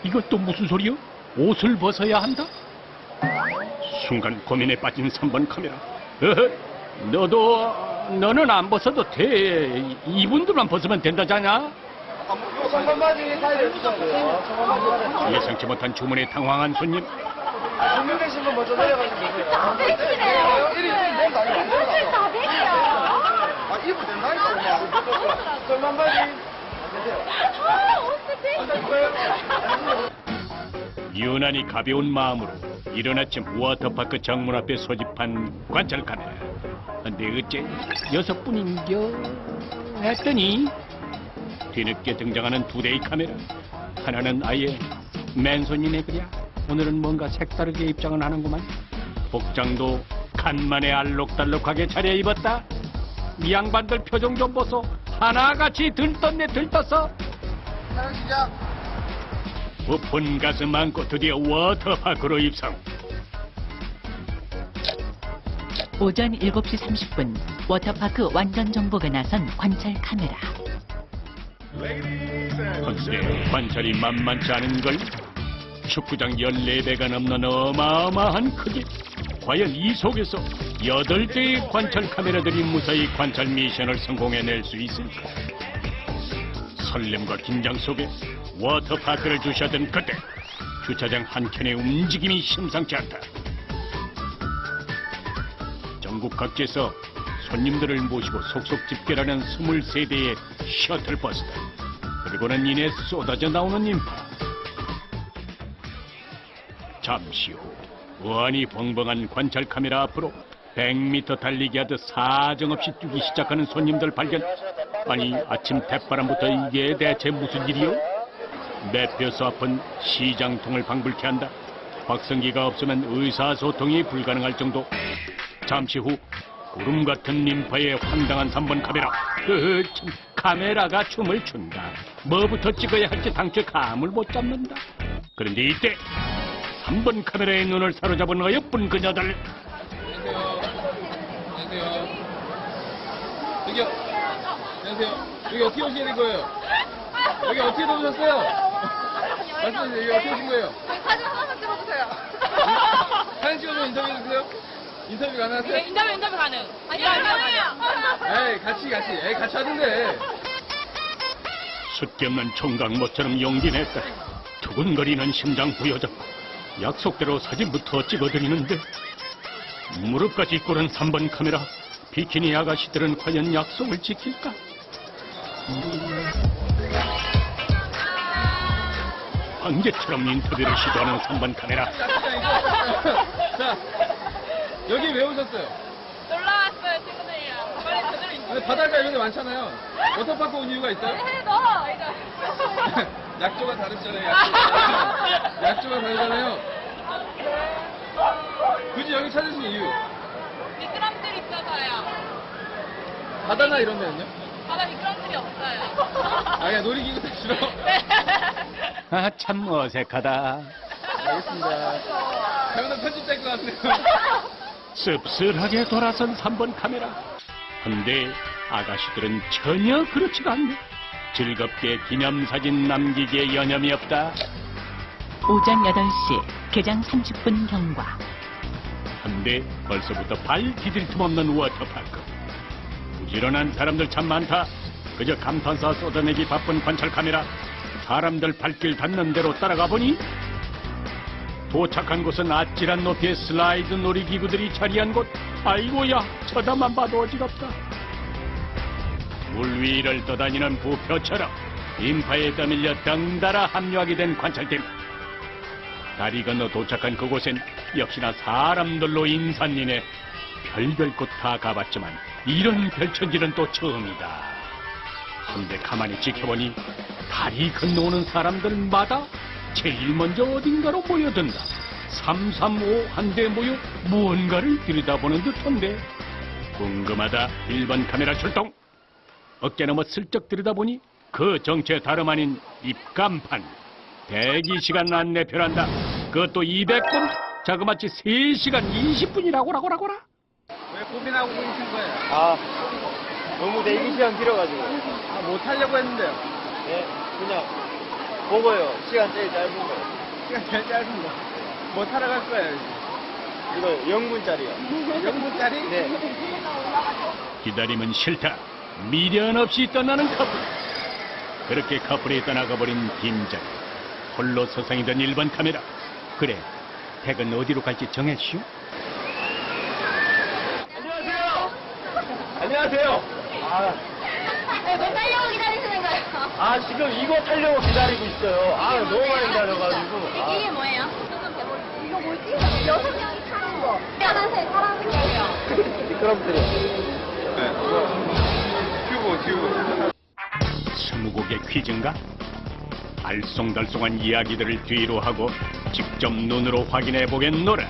이것도 무슨 소리요? 옷을 벗어야 한다? 순간 고민에 빠진 3번 카메라. 너는 안 벗어도 돼. 이분들만 벗으면 된다잖아. 청반바지 사이를 해주셔야 돼요. 청반바지 사이를. 예상치 못한 주문에 당황한 손님. 분명 계신 분 먼저 내려가시면 되세요. 다 되시네요. 1인 된다. 옷을 다 되세요. 아, 입을 된다니까. 청반바지. 유난히 가벼운 마음으로 이른 아침 워터파크 정문 앞에 소집한 관찰 카메라. 근데 어째 6분인겨 했더니 뒤늦게 등장하는 2대의 카메라. 하나는 아예 맨손이네 그랴. 오늘은 뭔가 색다르게 입장을 하는구만. 복장도 간만에 알록달록하게 차려입었다. 이 양반들 표정 좀 보소. 하나같이 들떴네 들떴어. 촬영 시작. 부푼 가슴 안고 드디어 워터파크로 입성. 오전 7시 30분 워터파크 완전 정복에 나선 관찰 카메라. 컨셉 관찰이 만만치 않은 걸. 축구장 14배가 넘는 어마어마한 크기. 과연 이 속에서 8대의 관찰 카메라들이 무사히 관찰 미션을 성공해낼 수 있을까? 설렘과 긴장 속에 워터파크를 주시하던 그때 주차장 한켠의 움직임이 심상치 않다. 전국 각지에서 손님들을 모시고 속속 집결하는 23대의 셔틀버스다. 그리고는 이내 쏟아져 나오는 인파. 잠시 후 우한이 벙벙한 관찰 카메라 앞으로 100m 달리기 하듯 사정없이 뛰기 시작하는 손님들 발견. 아니 아침 대바람부터 이게 대체 무슨 일이요? 매표소 앞은 시장통을 방불케 한다. 박성기가 없으면 의사소통이 불가능할 정도. 잠시 후 구름 같은 인파의 황당한 3번 카메라. 참, 카메라가 춤을 춘다. 뭐부터 찍어야 할지 당최 감을 못 잡는다. 그런데 이때 3번 카메라의 눈을 사로잡은 어여쁜 그녀들. 안녕하세요. 여기요. 안녕하세요. 여기 어떻게 오시는 거예요? 여기 어떻게 오셨어요? 말씀해주세요. 여기 어떻게 오신 거예요? 사진 하나만 찍어주세요. 사진 찍어서 인터뷰 해주세요. 인터뷰 가능하세요? 네, 인터뷰 가능. 아니요. 에이, 같이 하던데. 숫기 없는 총각모처럼 용기냈다. 두근거리는 심장 부여잡고 약속대로 사진부터 찍어드리는데 무릎까지 꿇은 3번 카메라. 비키니 아가씨들은 과연 약속을 지킬까? 황제처럼 인터뷰를 시도하는 3번 카메라. 자, 여기 왜 오셨어요? 놀러 왔어요, 친구들이랑. 빨리 제대로 인터뷰. 바닷가 이런 데 많잖아요. 워터파크 온 이유가 있어요? 해도 이제. 약조가 다르잖아요. 약조가 다르잖아요. 굳이 여기 찾으신 이유? 미끄럼틀 있어서요. 바다나 이런 데는요? 바다 미끄럼틀이 없어요. 아, 그냥 놀이기구 타시러? 네. 아, 참 어색하다. 알겠습니다. 잘못하면 편집될 것 같네요. 씁쓸하게 돌아선 3번 카메라. 근데 아가씨들은 전혀 그렇지가 않네. 즐겁게 기념사진 남기기에 여념이 없다. 오전 8시 개장 30분 경과. 근데 벌써부터 발 디딜 틈 없는 워터파크. 부지런한 사람들 참 많다. 그저 감탄사 쏟아내기 바쁜 관찰 카메라. 사람들 발길 닿는 대로 따라가 보니 도착한 곳은 아찔한 높이의 슬라이드 놀이기구들이 자리한 곳. 아이고야, 쳐다만 봐도 어지럽다. 물 위를 떠다니는 부표처럼 인파에 떠밀려 덩달아 합류하게 된 관찰팀. 다리 건너 도착한 그곳엔 역시나 사람들로 인산인해. 별별 곳 다 가봤지만 이런 별천지는 또 처음이다. 근데 가만히 지켜보니 다리 건너오는 사람들마다 제일 먼저 어딘가로 모여든다. 335 한데 모여 무언가를 들여다보는 듯한데. 궁금하다. 1번 카메라 출동. 어깨 넘어 슬쩍 들여다보니 그 정체 다름 아닌 입간판. 대기시간 안내표란다. 그것도 200분? 자그마치 3시간 20분이라고 라고라. 왜 고민하고 계신 거예요? 아, 너무 대기 시간 길어가지고. 아, 뭐 타려고 했는데요? 네, 그냥 보고요. 시간 제일 짧은 거. 시간 제일 짧은 거. 뭐 타러 갈 거예요? 이거 0분짜리요. 0분짜리? 네. 기다림은 싫다. 미련 없이 떠나는 커플. 그렇게 커플이 떠나가버린 김장. 홀로 서성이던 1번 카메라. 그래, 택은 어디로 갈지 정했슈? 안녕하세요. 네, 뭐 타려고 기다리시는 거예요? 아, 지금 이거 타려고 기다리고 있어요. 아, 너무 많이 기다려가지고. 이게 뭐예요? 이거 뭐지? 6명이 타는 거. 파란색, 파란색이에요. 미끄럼틀이요. 네. 튜브. 스무곡의 퀴즈인가? 알쏭달쏭한 이야기들을 뒤로 하고 직접 눈으로 확인해 보겠노라.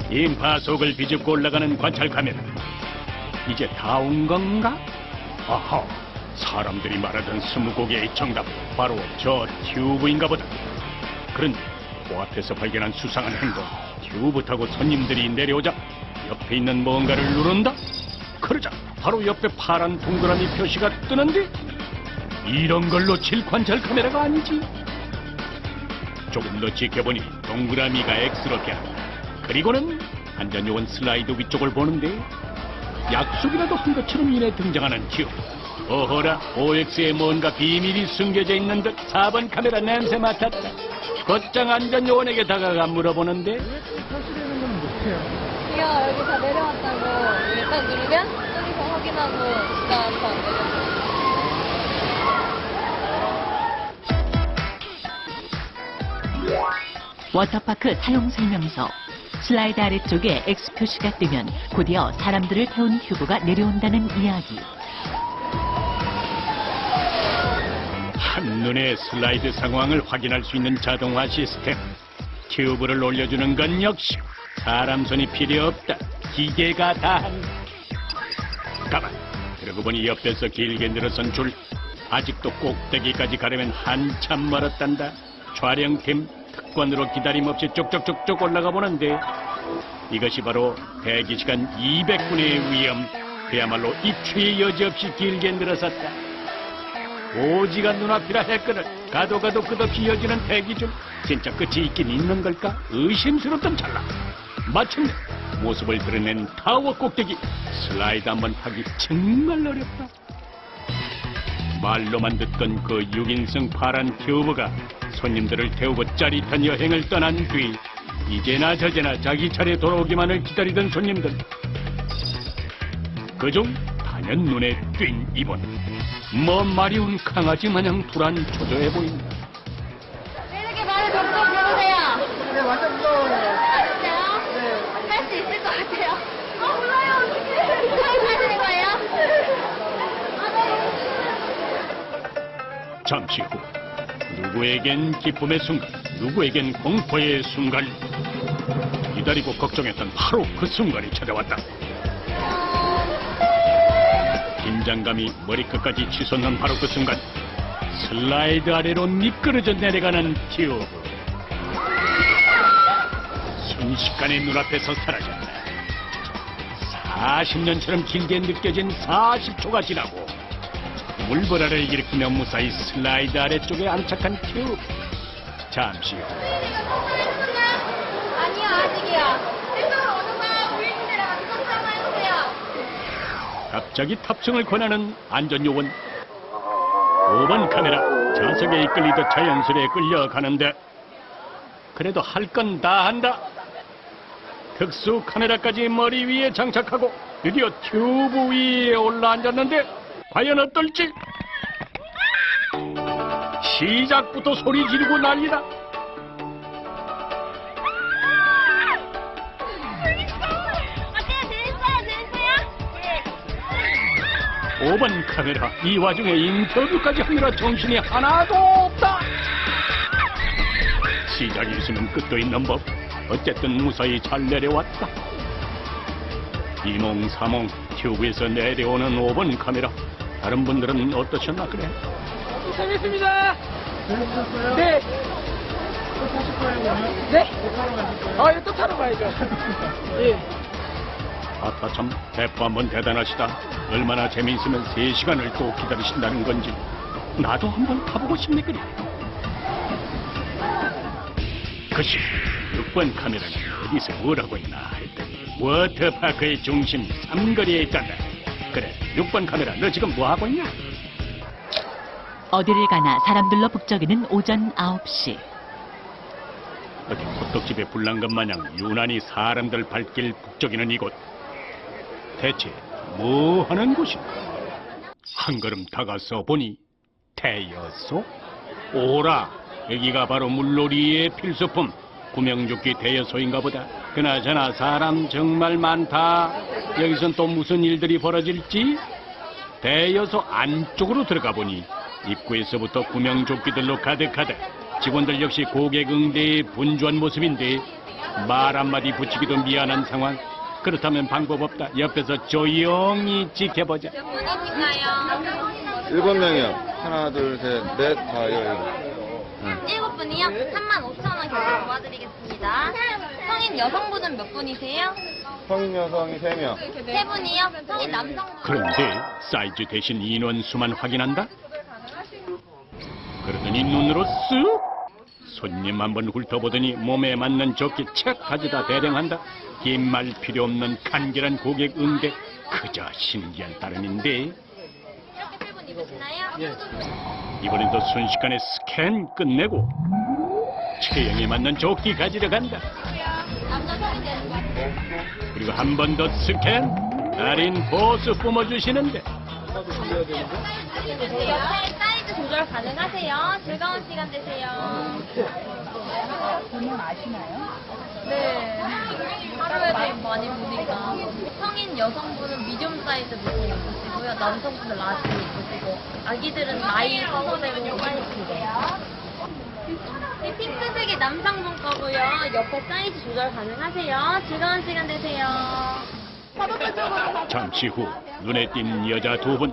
인파 속을 비집고 올라가는 관찰 카메라. 이제 다 온 건가? 아하, 사람들이 말하던 스무곡의 정답 바로 저 튜브인가 보다. 그런데 코앞에서 발견한 수상한 행동. 튜브 타고 손님들이 내려오자 옆에 있는 뭔가를 누른다? 그러자 바로 옆에 파란 동그라미 표시가 뜨는데 이런 걸 놓칠 관찰 카메라가 아니지. 조금 더 지켜보니 동그라미가 X로 변한다. 그리고는 안전요원 슬라이드 위쪽을 보는데 약속이라도 한 것처럼 이내 등장하는 튜브. 어허라, OX에 뭔가 비밀이 숨겨져 있는 듯 4번 카메라 냄새 맡았다. 곧장 안전요원에게 다가가 물어보는데 이거 여기 다 내려왔다고 일단 누르면 저기서 확인하고 그다음부터 안 내려요. 워터파크 사용 설명서. 슬라이드 아래쪽에 X 표시가 뜨면 곧이어 사람들을 태운 튜브가 내려온다는 이야기. 한눈에 슬라이드 상황을 확인할 수 있는 자동화 시스템. 튜브를 올려주는 건 역시 사람 손이 필요 없다. 기계가 다 한다. 가만, 그러고 보니 옆에서 길게 늘어선 줄. 아직도 꼭대기까지 가려면 한참 멀었단다. 촬영팀 특권으로 기다림 없이 쪽쪽쪽쪽 올라가 보는데 이것이 바로 대기시간 200분의 위험. 그야말로 입추의 여지 없이 길게 늘어섰다. 오지가 눈앞이라 했거늘 가도 끝없이 이어지는 대기줄. 진짜 끝이 있긴 있는 걸까? 의심스럽던 찰나 마침내 모습을 드러낸 타워 꼭대기. 슬라이드 한번 타기 정말 어렵다. 말로만 듣던 그 6인승 파란 튜브가 손님들을 태우고 짜릿한 여행을 떠난 뒤 이제나 저제나 자기 차례 돌아오기만을 기다리던 손님들. 그중 단연 눈에 띈 이번. 마리운 강아지 마냥 불안 초조해 보인다. 왜 이렇게 말을 덕덕 부르세요? 네, 완전 무서워요. 아, 진짜요? 네. 할 수 있을 것 같아요. 몰라요, 어떡해. 무슨 하시는 거예요? 잠시 후 누구에겐 기쁨의 순간, 누구에겐 공포의 순간. 기다리고 걱정했던 바로 그 순간이 찾아왔다. 긴장감이 머리끝까지 치솟는 바로 그 순간, 슬라이드 아래로 미끄러져 내려가는 튜브. 순식간에 눈앞에서 사라졌다. 40년처럼 길게 느껴진 40초가 지나고 물보라를 일으키며 무사히 슬라이드 아래쪽에 안착한 튜브. 잠시 후 아니요, 아직이요. 이쪽으로 오는 거야. 우리들이랑 같이 탑승 한번 해주세요. 갑자기 탑승을 권하는 안전요원. 5번 카메라 좌석에 이끌리듯 자연스레 끌려가는데 그래도 할 건 다 한다. 특수 카메라까지 머리 위에 장착하고 드디어 튜브 위에 올라앉았는데 과연 어떨지. 시작부터 소리 지르고 난리다. 어때요? 재밌어요? 5번 카메라 이 와중에 인터뷰까지 하느라 정신이 하나도 없다. 시작이 있으면 끝도 있는 법. 어쨌든 무사히 잘 내려왔다. 이몽사몽 튜브에서 내려오는 5번 카메라. 다른 분들은 어떠셨나 그래? 재밌습니다. 재밌었어요? 네. 또 타실 거예요, 오늘? 네? 또 타러 가실 거예요? 아, 또 타러 가야죠. 예. 아따 참 대포 한번 대단하시다. 얼마나 재미있으면 3시간을 또 기다리신다는 건지. 나도 한번 타보고 싶네 그래. 그것이 6번 카메라는 어디서 뭐라고 있나 했더니 워터파크의 중심 삼거리에 있단다. 그래, 6번 카메라 너 지금 뭐하고 있냐? 어디를 가나 사람들로 북적이는 오전 9시. 어디 호떡집에 불난 것 마냥 유난히 사람들 발길 북적이는 이곳. 대체 뭐 하는 곳인가? 한 걸음 다가서 보니 대여소? 오라, 여기가 바로 물놀이의 필수품 구명조끼 대여소인가 보다. 그나저나 사람 정말 많다. 여기선 또 무슨 일들이 벌어질지? 대여소 안쪽으로 들어가 보니 입구에서부터 구명조끼들로 가득하다. 직원들 역시 고객 응대에 분주한 모습인데 말 한마디 붙이기도 미안한 상황. 그렇다면 방법 없다. 옆에서 조용히 지켜보자. 몇 분이신가요? 7명이요. 하나, 둘, 셋, 넷, 다요. 7분이요? 35,000원 결제 도와드리겠습니다. 성인 여성분은 몇 분이세요? 성인 여성이 3명. 3분이요? 성인 남성분. 그런데 사이즈 대신 인원수만 확인한다? 그러더니 눈으로 쓱! 손님 한번 훑어보더니 몸에 맞는 조끼 책 가져다 대령한다. 긴 말 필요 없는 간결한 고객 응대. 그저 신기한 따름인데 이렇게 8분 입으시나요? 이번에도 순식간에 스캔 끝내고 체형에 맞는 조끼 가지러 간다. 남자 성인 되는 거. 그리고 한 번 더 스캔. 달인 보스 뿜어주시는데 옆에 사이즈 조절 가능하세요? 즐거운 시간 되세요. 본인 아시나요? 네. 하루에도 많이 보니까. 성인 여성분은 미디움 사이즈 물건 입으시고요. 남성분은 라지 입으시고. 아기들은 나이 순서대로 사이즈예요. 네, 핑크색이 남성분 거고요. 옆에 사이즈 조절 가능하세요. 즐거운 시간 되세요. 잠시 후 눈에 띈 여자 두 분.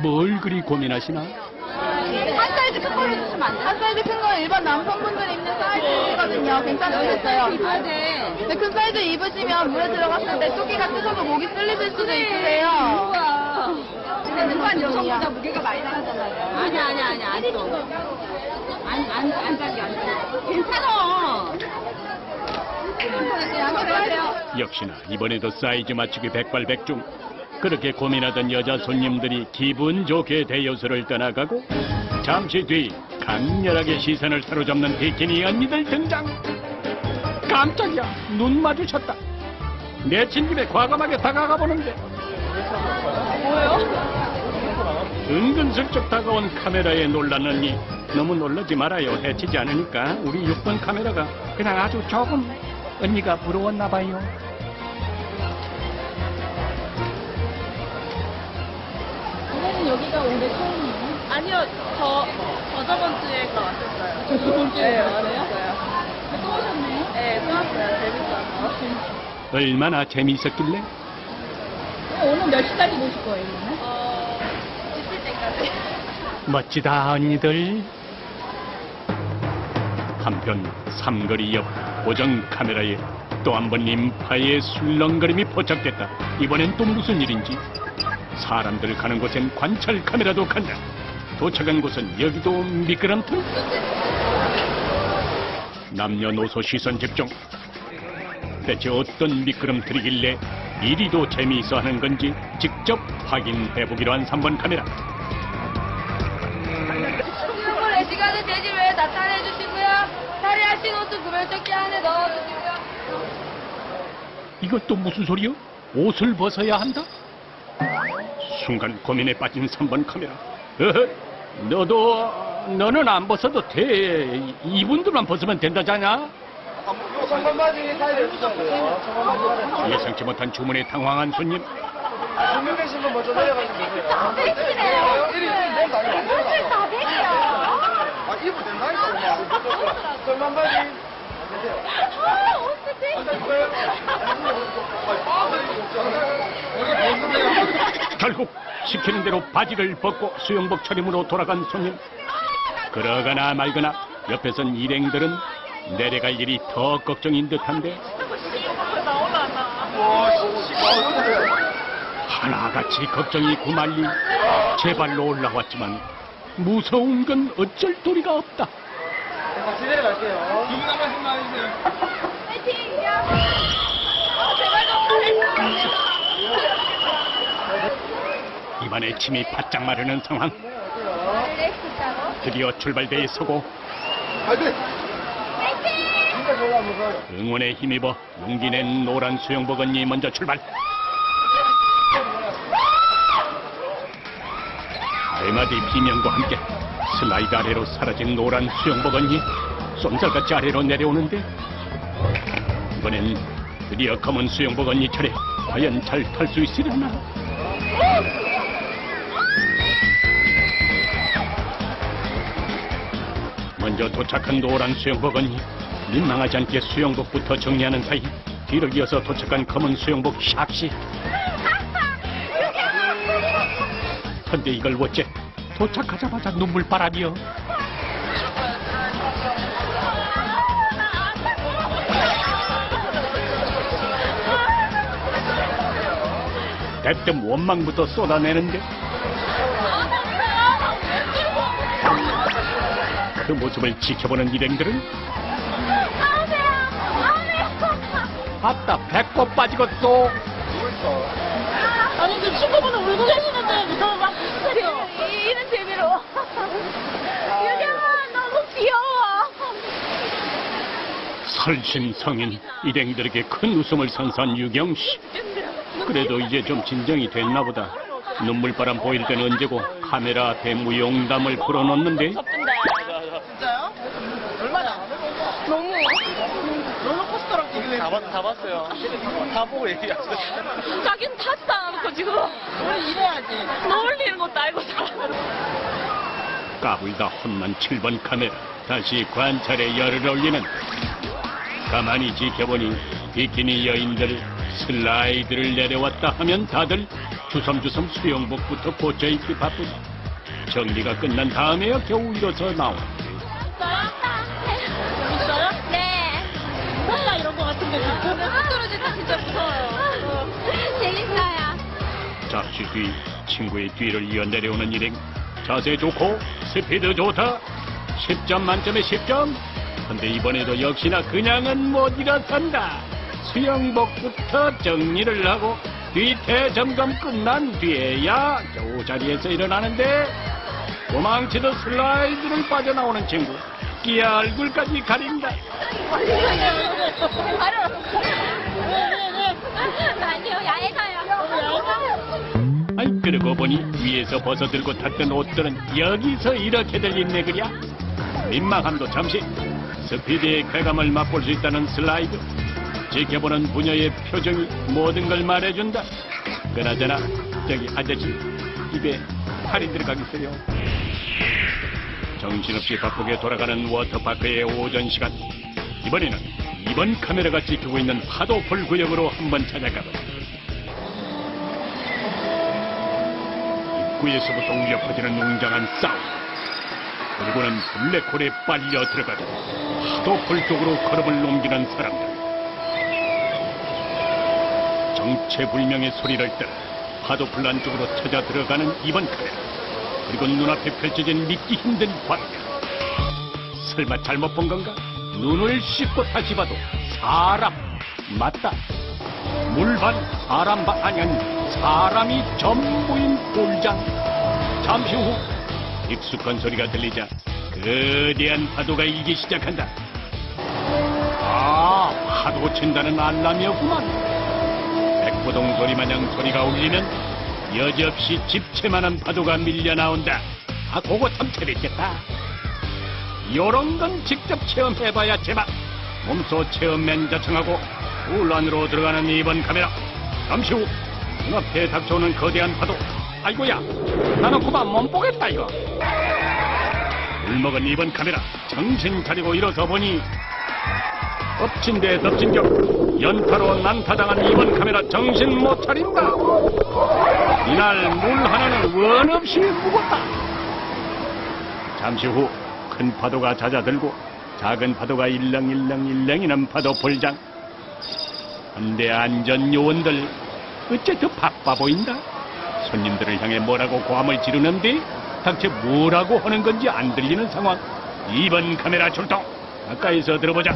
뭘 그리 고민하시나? 한 사이즈 큰 걸로 주시면 안 돼요? 한 사이즈 큰 건 일반 남성분들이 입는 사이즈거든요. 괜찮으시겠어요? 아, 네. 근데 큰 사이즈 입으시면 물에 들어갔을 때 조끼가 뜨거워 목이 쓸리실 수도 있으세요. 근데 일반 여성보다 무게가 많이 나가잖아요. 아니, 아직도. 안 작게. 괜찮아. 역시나 이번에도 사이즈 맞추기 백발백중. 그렇게 고민하던 여자 손님들이 기분 좋게 대여소를 떠나가고 잠시 뒤 강렬하게 시선을 사로잡는 비키니 언니들 등장. 깜짝이야, 눈 마주쳤다. 내친 김에 과감하게 다가가 보는데 뭐예요? 은근슬쩍 다가온 카메라에 놀란 언니. 너무 놀라지 말아요. 해치지 않으니까. 우리 6번 카메라가 그냥 아주 조금 언니가 부러웠나 봐요. 여기가 올해 처음이에요? 아니요, 저번 주에 왔었어요. 저번 주에 네, 왔어요? 또 오셨네요? 네, 또 왔어요. 재밌어서. 얼마나 재미있었길래? 오늘 몇 시까지 보실 거예요, 그러면? 드실 때까지. 멋지다 언니들. 한편 삼거리 옆 고정 카메라에 또 한 번 인파의 술렁거림이 포착됐다. 이번엔 또 무슨 일인지. 사람들 가는 곳엔 관찰 카메라도 간다. 도착한 곳은 여기도 미끄럼틀. 남녀노소 시선 집중. 대체 어떤 미끄럼틀이길래 이리도 재미있어 하는 건지 직접 확인해보기로 한 3번 카메라. 수영을 시간을 되지 왜 나타내 주시고요. 탈의하신 옷도 구별조끼 안에 넣어주시고요. 이것도 무슨 소리요? 옷을 벗어야 한다? 순간 고민에 빠진 3번 카메라. 너는 안 벗어도 돼. 이분들만 벗으면 된다잖아. 청반바지 사이를 해주세요. 청반바지. 예상치 못한 주문에 당황한 손님. 분명 계신 분 먼저 내려가시면 되세요. 백이래요. 이리 내 나이 안 돼요. 다 백이야. 아, 입을 된다니까. 청반바지. 결국 시키는 대로 바지를 벗고 수영복 차림으로 돌아간 손님. 그러거나 말거나 옆에선 일행들은 내려갈 일이 더 걱정인 듯한데 하나같이 걱정이 구말리 제발로 올라왔지만 무서운 건 어쩔 도리가 없다. 같이 내려갈게요. 누구 남아신 거 아니세요? 심판의 침이 바짝 마르는 상황. 드디어 출발대에 서고 응원에 힘입어 용기 낸 노란 수영복 언니 먼저 출발. 네 마디 비명과 함께 슬라이드 아래로 사라진 노란 수영복 언니 쏜살같이 아래로 내려오는데 이번엔 드디어 검은 수영복 언니 차례. 과연 잘 탈 수 있으려나? 먼저 도착한 노란 수영복 언니 민망하지 않게 수영복부터 정리하는 사이 뒤를 이어서 도착한 검은 수영복 샥시. 근데 이걸 어째 도착하자마자 눈물바람이여. 대뜸 원망부터 쏟아내는데 그 모습을 지켜보는 일행들은 아따 배꼽 빠지고 또 아니 지금 친구분은 울고 계시는데 저막 이런 재미로 유경아 너무 귀여워. 설신성인 일행들에게 큰 웃음을 선사한 유경씨. 그래도 이제 좀 진정이 됐나 보다. 눈물바람 보일 때는 언제고 카메라 앞에 무용담을 풀어놓는데 진짜요? 얼마나? 너무 롤러코스터랑 비교해. 다 봤어요. 다 보고 얘기하세요. 자기는 타지도 않고 지금 우리 이래야지. 어울리는 것도 알고 살아. 까불다 혼난 7번 카메라 다시 관찰에 열을 올리는. 가만히 지켜보니 비키니 여인들 슬라이드를 내려왔다 하면 다들 주섬주섬 수영복부터 고쳐입기 바쁘다. 정리가 끝난 다음에야 겨우 일어서 나온다. 있어요? 네. 혼자 이런 거 같은데 자꾸 흙 떨어질 때 진짜 무서워요. 재밌어요. 잠시 뒤 친구의 뒤를 이어 내려오는 일행. 자세 좋고 스피드 좋다. 10점 만점에 10점. 근데 이번에도 역시나 그냥은 못 일어선다. 수영복부터 정리를 하고 뒤태 점검 끝난 뒤에야 겨우 자리에서 일어나는데 도망치듯 슬라이드를 빠져나오는 친구. 끼야 얼굴까지 가린다. 아니요, 야외가요. 아이 그러고 보니 위에서 벗어들고 탔던 옷들은 여기서 이렇게들 있네 그랴. 민망함도 잠시. 스피드의 쾌감을 맛볼 수 있다는 슬라이드. 지켜보는 부녀의 표정이 모든 걸 말해준다. 그나저나 저기 아저씨 입에 팔이 들어가겠어요. 정신없이 바쁘게 돌아가는 워터파크의 오전 시간. 이번에는 이번 카메라가 지키고 있는 파도풀 구역으로 한번 찾아가보자. 입구에서부터 울려 퍼지는 웅장한 싸움. 그리고는 블랙홀에 빨려 들어가고 파도풀 쪽으로 걸음을 옮기는 사람들. 정체불명의 소리를 따라 파도풀 안쪽으로 찾아 들어가는 이번 카메라. 그리고 눈앞에 펼쳐진 믿기 힘든 광경. 설마 잘못 본 건가? 눈을 씻고 다시 봐도 사람 맞다. 물반 사람 아니 사람이 전부인 폴장. 잠시 후 익숙한 소리가 들리자 거대한 파도가 일기 시작한다. 아, 파도 친다는 알람이었구만. 백보동 소리 마냥 소리가 울리면 여지없이 집채만한 파도가 밀려나온다. 아, 그거 참 재밌겠다. 요런 건 직접 체험해봐야 제맛. 몸소 체험맨 자청하고 울 안으로 들어가는 이번 카메라. 잠시 후 눈앞에 닥쳐오는 거대한 파도. 아이고야, 나는 그만 못 보겠다 이거. 울먹은 이번 카메라. 정신 차리고 일어서 보니 엎친 데 덮친 격. 연타로 난타당한 이번 카메라. 정신 못 차린다. 이날 물 하나는 원 없이 묵었다. 잠시 후 큰 파도가 잦아들고 작은 파도가 일렁일렁이는 파도 볼장. 근데 안전 요원들 어째 더 바빠 보인다. 손님들을 향해 뭐라고 고함을 지르는데 당최 뭐라고 하는 건지 안 들리는 상황. 이번 카메라 출동. 가까이서 들어보자.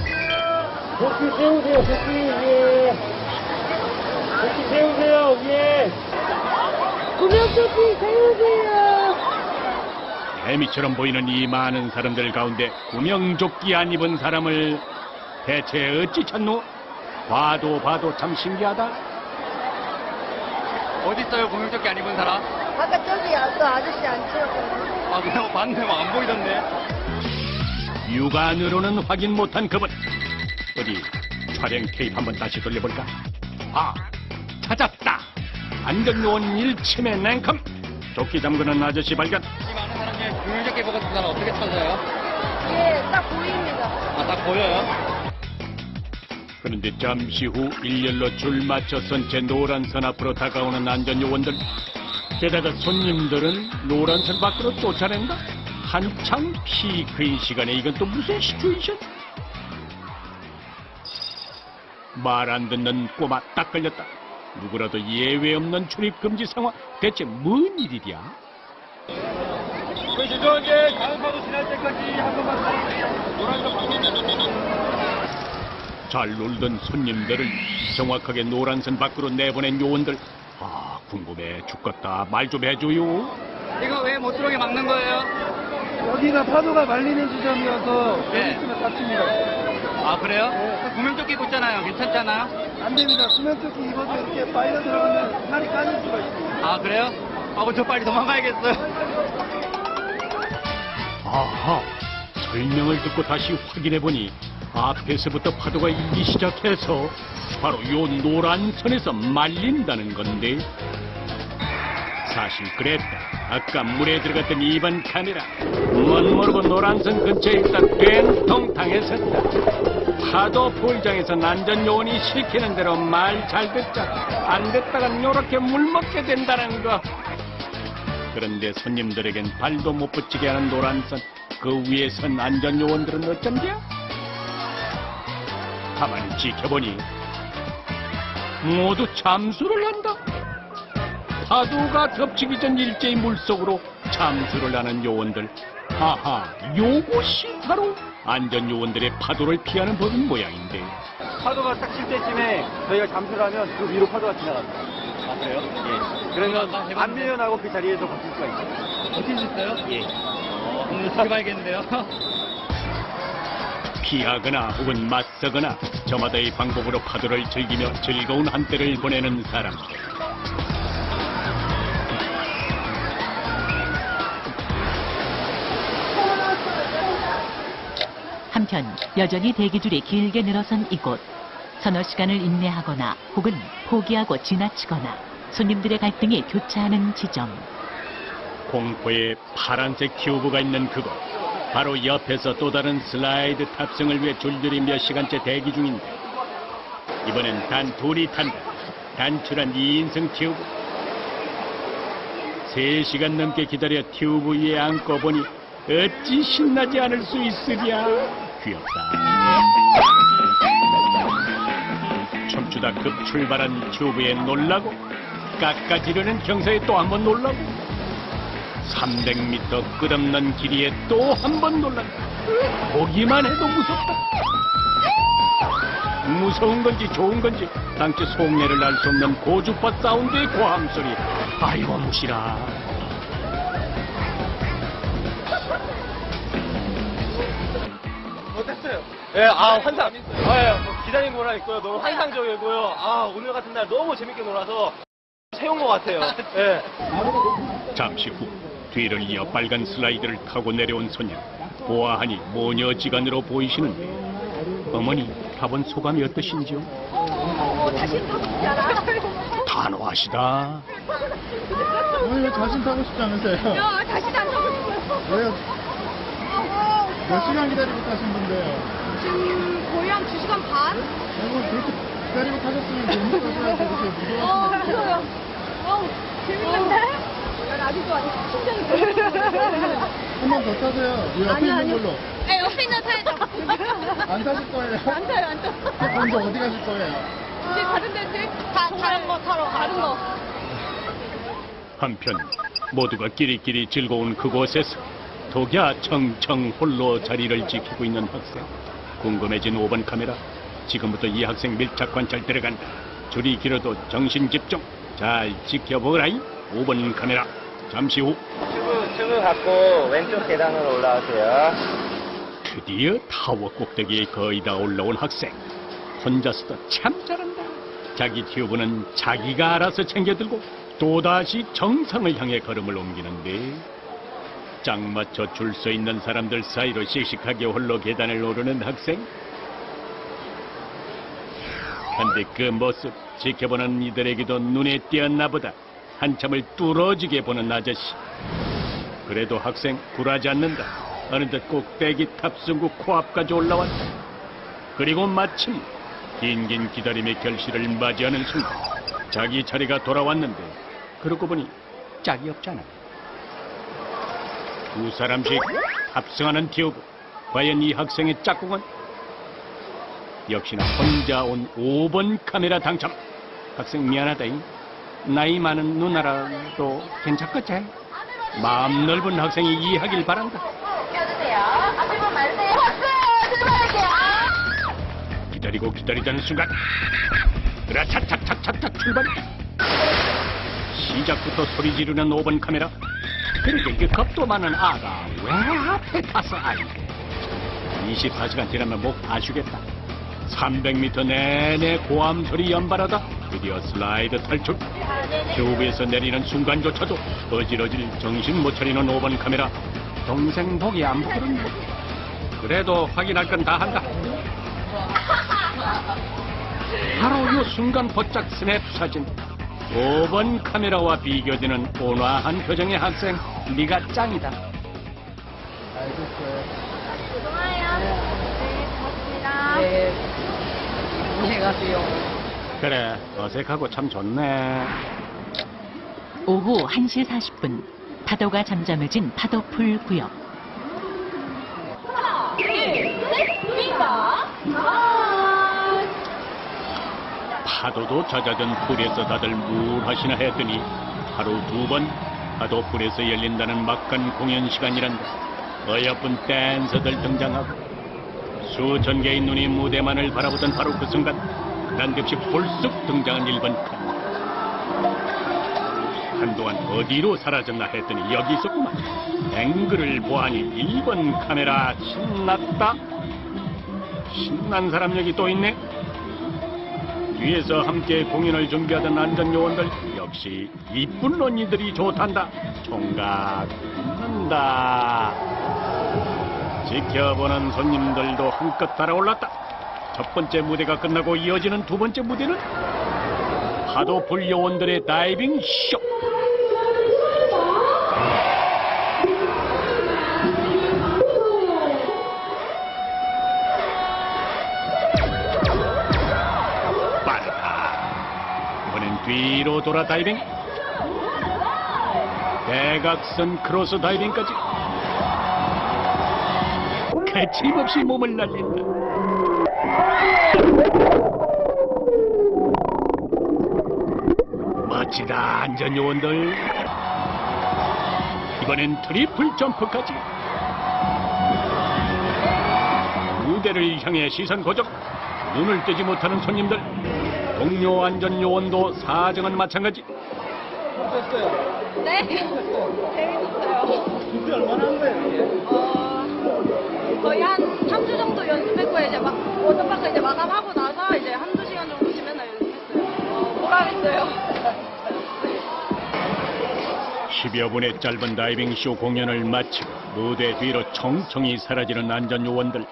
복지 세우세요, 복지, 예. 복지 세우세요, 예. 구명조끼 사용하세요. 개미처럼 보이는 이 많은 사람들 가운데 구명조끼 안 입은 사람을 대체 어찌 찾노? 봐도 참 신기하다. 어디 있어요, 공용조끼 안 입은 사람? 아까 저기 그 아저씨 안 치웠거든요. 아, 그냥 봤는데 뭐 안 보이던데. 육안으로는 확인 못한 그분. 어디 촬영 테이프 한번 다시 돌려볼까? 아, 찾았다. 안전요원 1침의 냉큼. 조끼 잠그는 아저씨 발견. 이 많은 사람 중에 공용조끼 입은 사람 어떻게 찾아요? 예, 딱 보입니다. 아, 딱 보여요? 그런데 잠시 후 일렬로 줄 맞춰 선 채 노란 선 앞으로 다가오는 안전요원들. 게다가 손님들은 노란 선 밖으로 쫓아낸다? 한창 피크인 시간에 이건 또 무슨 시츄에이션? 말 안 듣는 꼬마 딱 걸렸다. 누구라도 예외 없는 출입 금지 상황. 대체 뭔 일이랴? 죄송한데 다음 파도 지날 때까지 한 번만 더 노란색 바꾸세요. 잘 놀던 손님들을 정확하게 노란선 밖으로 내보낸 요원들. 아, 궁금해 죽겠다. 말 좀 해줘요. 이거 왜 못 들어오게 막는 거예요? 여기가 파도가 말리는 지점이어서 여기 네. 있으면 다칩니다. 아, 그래요? 구명조끼 입고 있잖아요. 괜찮잖아요? 안 됩니다. 수면조끼 입어도 이렇게 빨려 들어가면 살이 까질 수가 있습니다. 아, 그래요? 아, 그럼 저 빨리 도망가야겠어요. 아하, 설명을 듣고 다시 확인해보니 앞에서부터 파도가 일기 시작해서 바로 요 노란 선에서 말린다는 건데. 사실 그랬다. 아까 물에 들어갔던 2번 카메라 못 모르고 노란 선 근처에 있다 된통 당했었다. 파도 포장에서 안전요원이 시키는 대로 말 잘 듣자. 안 듣다간 요렇게 물먹게 된다는 거. 그런데 손님들에겐 발도 못 붙이게 하는 노란 선, 그 위에 선 안전요원들은 어쩐겨? 가만히 지켜보니 모두 잠수를 한다. 파도가 덮치기 전 일제히 물속으로 잠수를 하는 요원들. 아하, 요것이 바로 안전요원들의 파도를 피하는 법인 모양인데. 파도가 딱 칠 때쯤에 저희가 잠수를 하면 그 위로 파도가 지나갑니다. 아, 그래요? 예. 그러면 안 밀려나고 그 자리에서 버틸 수가 있어요. 버틸 수 있어요? 예. 해봐야겠는데요. 피하거나 혹은 맞서거나 저마다의 방법으로 파도를 즐기며 즐거운 한때를 보내는 사람들. 한편 여전히 대기줄이 길게 늘어선 이곳. 서너 시간을 인내하거나 혹은 포기하고 지나치거나 손님들의 갈등이 교차하는 지점. 공포의 파란색 튜브가 있는 그곳. 바로 옆에서 또 다른 슬라이드 탑승을 위해 줄줄이 몇 시간째 대기 중인데, 이번엔 단 둘이 탄다. 단출한 2인승 튜브. 3시간 넘게 기다려 튜브 위에 앉고 보니 어찌 신나지 않을 수 있으랴. 귀엽다. 춤추다 급 출발한 튜브에 놀라고, 깎아지르는 경사에 또 한 번 놀라고, 300m 끝없는 길이에 또 한 번 놀란다. 보기만 해도 무섭다. 무서운 건지 좋은 건지 당최 속내를 알 수 없는 고주파 사운드의 고함 소리. 아이고 무시라. 어땠어요? 예, 환상. 기다린 거라 있고요. 너무 환상적이고요. 오늘 같은 날 너무 재밌게 놀아서 세운 것 같아요. 예. 잠시 후 뒤를 이어 빨간 슬라이드를 타고 내려온 소년. 보아하니 모녀지간으로 보이시는데, 어머니 타본 소감이 어떠신지요? 다시 타고 싶잖아. 단호하시다. 왜 자신 타고 싶지 않으세요? 다시 안 타고 싶어요. 왜요? 몇 시간 기다리고 타신 건데요? 지금 거의 한 2시간 반? 아이고, 그렇게 기다리고 타셨으면 너무 타셔야지 그렇게 무서워하시는 무서워요. 재밌는데? 난 아직도 심장이 한번 더 타세요. 이 옆에 있는 걸로. 네, 옆에 있는 타야죠. 안 타실 거예요? 안 타요, 안 타요. 먼저 어디 가실 거예요? 이제 다른 데인데? 다른 거 타러, 다른 거. 한편 모두가 끼리끼리 즐거운 그곳에서 독야 청청 홀로 자리를 지키고 있는 학생. 궁금해진 5번 카메라. 지금부터 이 학생 밀착 관찰 들어간다. 줄이 길어도 정신 집중. 잘 지켜보라이. 5번 카메라. 잠시 후 튜브 갖고 왼쪽 계단으로 올라오세요. 드디어 타워 꼭대기에 거의 다 올라온 학생. 혼자서도 참 잘한다. 자기 튜브는 자기가 알아서 챙겨들고 또다시 정상을 향해 걸음을 옮기는데, 짝 맞춰 줄 서 있는 사람들 사이로 씩씩하게 홀로 계단을 오르는 학생. 근데 그 모습 지켜보는 이들에게도 눈에 띄었나 보다. 한참을 뚫어지게 보는 아저씨. 그래도 학생 굴하지 않는다. 어느덧 꼭대기 탑승구 코앞까지 올라왔다. 그리고 마침 긴긴 기다림의 결실을 맞이하는 순간 자기 차례가 돌아왔는데, 그러고 보니 짝이 없잖아. 두 사람씩 탑승하는 튜브. 과연 이 학생의 짝꿍은? 역시나 혼자 온 5번 카메라 당첨. 학생 미안하다잉. 나이 많은 누나라도 괜찮겠지? 마음 넓은 학생이 이해하길 바란다. 껴주세요. 앞에만 만세요. 왔어요. 출발할게요. 기다리고 기다리자는 순간, 그래 착착착착착 출발. 시작부터 소리 지르는 5번 카메라. 그러게 그 겁도 많은 아가 왜 앞에 타서 아이고. 24시간 지나면 목 아쉬겠다. 300m 내내 고함 소리 연발하다 드디어 슬라이드 탈출. 튜브에서 내리는 순간조차도 어질어질 정신 못 차리는 5번 카메라. 동생 복이 안 부끄럽네. 그래도 확인할 건 다 한다. 바로 이 순간 포착 스냅 사진. 5번 카메라와 비교되는 온화한 표정의 학생. 네가 짱이다. 좋아요. 네, 고맙습니다. 네. 안녕하세요. 그래, 어색하고 참 좋네. 오후 1시 40분. 파도가 잠잠해진 파도풀 구역. 하나, 둘, 셋, 빙가. 파도도 잦아든 풀에서 다들 뭘 하시나 했더니 하루 2번 파도풀에서 열린다는 막간 공연 시간이란다. 어여쁜 댄서들 등장하고 수천 개의 눈이 무대만을 바라보던 바로 그 순간 난데없이 불쑥 등장한 1번 카메라. 한동안 어디로 사라졌나 했더니 여기 있었구만. 앵글을 보아하니 1번 카메라. 신났다. 신난 사람 여기 또 있네. 뒤에서 함께 공연을 준비하던 안전요원들 역시 이쁜 언니들이 좋단다. 총각 한다. 지켜보는 손님들도 한껏 달아올랐다. 첫 번째 무대가 끝나고 이어지는 두 번째 무대는 파도풀 요원들의 다이빙 쇼. 뒤로 돌아 다이빙, 대각선 크로스 다이빙까지 거침없이 몸을 날린다. 멋지다 안전요원들. 이번엔 트리플 점프까지. 무대를 향해 시선 고정. 눈을 떼지 못하는 손님들. 동료 안전요원도 사정은 마찬가지. 어땠어요? 네. 재밌었어요. 준비 얼마나 한 거예요, 이게? 거의 한 3주 정도 연습했고요. 이제 막 워터파크 이제 마감하고 나서 이제 한두 시간 정도씩 맨날 연습했어요. 보람있어요. 10여 분의 짧은 다이빙 쇼 공연을 마치고 무대 뒤로 청청히 사라지는 안전요원들.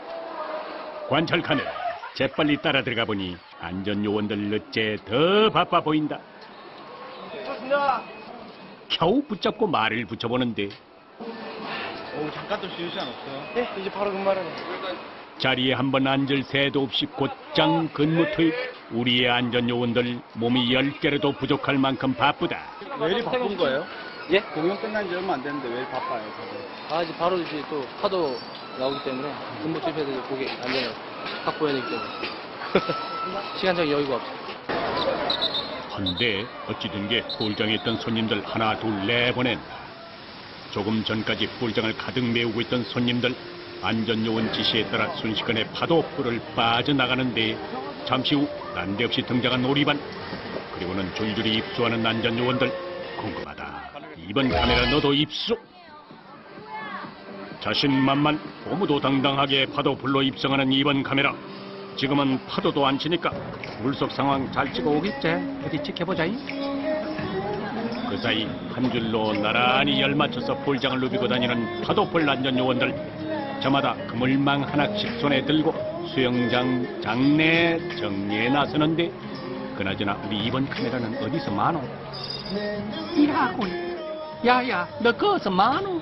관찰 카메라 재빨리 따라 들어가 보니 안전요원들 어째 더 바빠 보인다. 좋습니다. 겨우 붙잡고 말을 붙여보는데 잠깐도 쉬는 시간 없어요? 네, 이제 바로 근무하려네. 자리에 한번 앉을 새도 없이 곧장 근무 투입. 우리의 안전요원들 몸이 10개라도 부족할 만큼 바쁘다. 왜 이리 바쁜 거예요? 예? 공연 끝난 지 얼마 안 됐는데 왜 이리 바빠요, 다들? 이제 바로 이제 또 파도 나오기 때문에 근무 투입해야 되고 고객 안전을 확보해야 되기 때문에 시간적 여유가 없어. 헌데 어찌된 게 풀장에 있던 손님들 하나 둘 내보낸. 조금 전까지 풀장을 가득 메우고 있던 손님들. 안전요원 지시에 따라 순식간에 파도풀을 빠져나가는데 잠시 후 난데없이 등장한 오리반. 그리고는 줄줄이 입수하는 안전요원들. 궁금하다. 이번 카메라 너도 입수. 자신만만 고무도 당당하게 파도 불러 입성하는 이번 카메라. 지금은 파도도 안 치니까 물속 상황 잘 찍어 오겠지. 어디 지켜보자잉. 그 사이 한 줄로 나란히 열맞춰서 폴장을 누비고 다니는 파도폴 안전 요원들. 저마다 그물망 하나씩 손에 들고 수영장 장내 정리에 나서는데, 그나저나 우리 이번 카메라는 어디서 많어? 일하고. 야야, 너 거기서 많어?